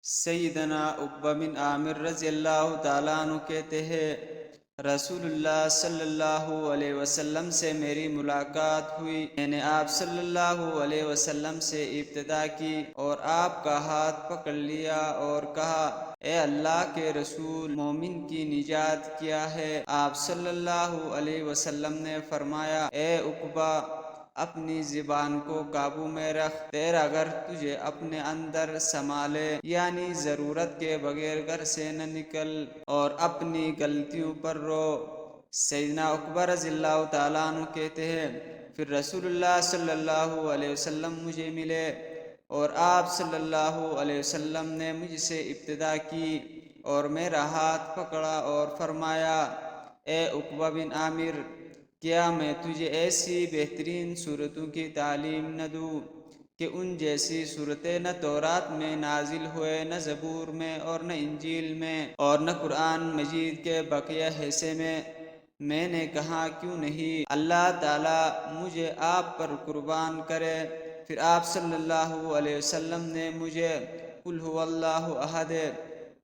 سیدنا عقبہ بن عامر رضی اللہ تعالیٰ عنہ کہتے ہیں رسول اللہ صلی اللہ علیہ وسلم سے میری ملاقات ہوئی۔ میں نے آپ صلی اللہ علیہ وسلم سے ابتدا کی اور آپ کا ہاتھ پکڑ لیا اور کہا، اے اللہ کے رسول، مومن کی نجات کیا ہے؟ آپ صلی اللہ علیہ وسلم نے فرمایا، اے عقبہ، اپنی زبان کو قابو میں رکھ، تیرا گھر تجھے اپنے اندر سنبھالے، یعنی ضرورت کے بغیر گھر سے نہ نکل اور اپنی غلطیوں پر رو۔ سیدنا عقبہ رضی اللہ تعالیٰ عنہ کہتے ہیں، پھر رسول اللہ صلی اللہ علیہ وسلم مجھے ملے اور آپ صلی اللہ علیہ وسلم نے مجھ سے ابتدا کی اور میرا ہاتھ پکڑا اور فرمایا، اے عقبہ بن عامر، کیا میں تجھے ایسی بہترین صورتوں کی تعلیم نہ دوں کہ ان جیسی صورتیں نہ تورات میں نازل ہوئے، نہ زبور میں اور نہ انجیل میں اور نہ قرآن مجید کے بقیہ حصے میں؟ میں نے کہا، کیوں نہیں، اللہ تعالیٰ مجھے آپ پر قربان کرے۔ پھر آپ صلی اللہ علیہ وسلم نے مجھے قل هو اللہ احد،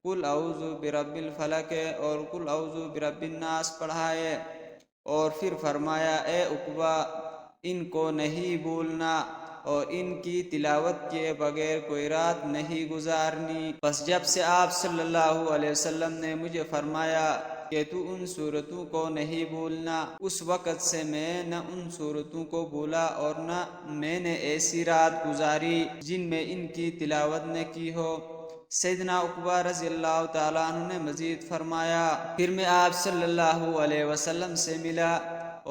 قل اعوذ برب الفلق اور قل اعوذ برب الناس پڑھائے اور پھر فرمایا، اے عقبہ، ان کو نہیں بھولنا اور ان کی تلاوت کیے بغیر کوئی رات نہیں گزارنی۔ بس جب سے آپ صلی اللہ علیہ وسلم نے مجھے فرمایا کہ تو ان صورتوں کو نہیں بھولنا، اس وقت سے میں نہ ان صورتوں کو بھولا اور نہ میں نے ایسی رات گزاری جن میں ان کی تلاوت نہ کی ہو۔ سیدنا عقبہ رضی اللہ تعالیٰ عنہ نے مزید فرمایا، پھر میں آپ صلی اللہ علیہ وسلم سے ملا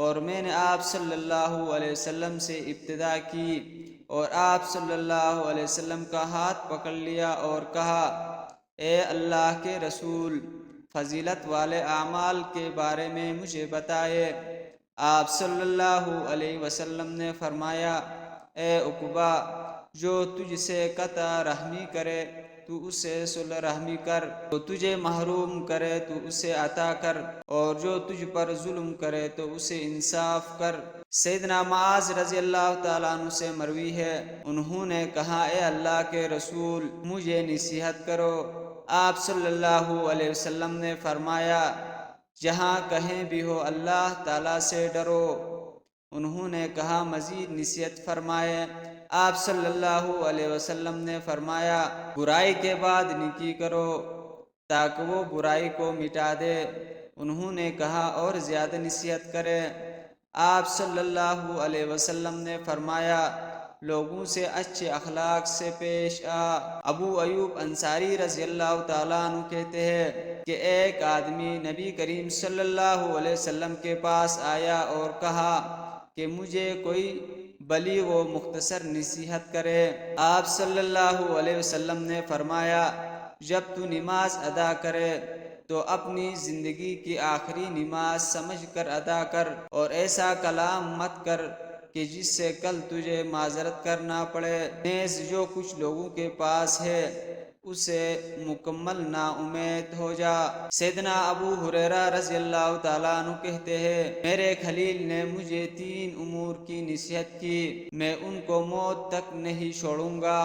اور میں نے آپ صلی اللہ علیہ وسلم سے ابتدا کی اور آپ صلی اللہ علیہ وسلم کا ہاتھ پکڑ لیا اور کہا، اے اللہ کے رسول، فضیلت والے اعمال کے بارے میں مجھے بتائے۔ آپ صلی اللہ علیہ وسلم نے فرمایا، اے عقبہ، جو تجھ سے قطع رحمی کرے تو اسے صلح رحمی کر، جو تجھے محروم کرے تو اسے عطا کر، اور جو تجھ پر ظلم کرے تو اسے انصاف کر۔ سیدنا معاذ رضی اللہ تعالیٰ عنہ سے مروی ہے، انہوں نے کہا، اے اللہ کے رسول، مجھے نصیحت کرو۔ آپ صلی اللہ علیہ وسلم نے فرمایا، جہاں کہیں بھی ہو اللہ تعالیٰ سے ڈرو۔ انہوں نے کہا، مزید نصیحت فرمائے۔ آپ صلی اللہ علیہ وسلم نے فرمایا، برائی کے بعد نیکی کرو تاکہ وہ برائی کو مٹا دے۔ انہوں نے کہا، اور زیادہ نصیحت کرے۔ آپ صلی اللہ علیہ وسلم نے فرمایا، لوگوں سے اچھے اخلاق سے پیش آ۔ ابو ایوب انصاری رضی اللہ تعالیٰ عنہ کہتے ہیں کہ ایک آدمی نبی کریم صلی اللہ علیہ وسلم کے پاس آیا اور کہا کہ مجھے کوئی بلیغ و مختصر نصیحت کرے۔ آپ صلی اللہ علیہ وسلم نے فرمایا، جب تو نماز ادا کرے تو اپنی زندگی کی آخری نماز سمجھ کر ادا کر اور ایسا کلام مت کر کہ جس سے کل تجھے معذرت کرنا پڑے، نیز جو کچھ لوگوں کے پاس ہے اسے مکمل نا امید ہو جا۔ سیدنا ابو ہریرہ رضی اللہ تعالیٰ عنہ کہتے ہیں، میرے خلیل نے مجھے 3 امور کی نصیحت کی، میں ان کو موت تک نہیں چھوڑوں گا۔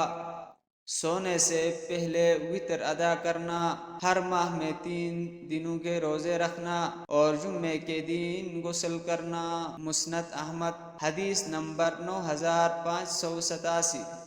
سونے سے پہلے وتر ادا کرنا، ہر ماہ میں 3 دنوں کے روزے رکھنا اور جمعے کے دن غسل کرنا۔ مسند احمد، حدیث نمبر 9587۔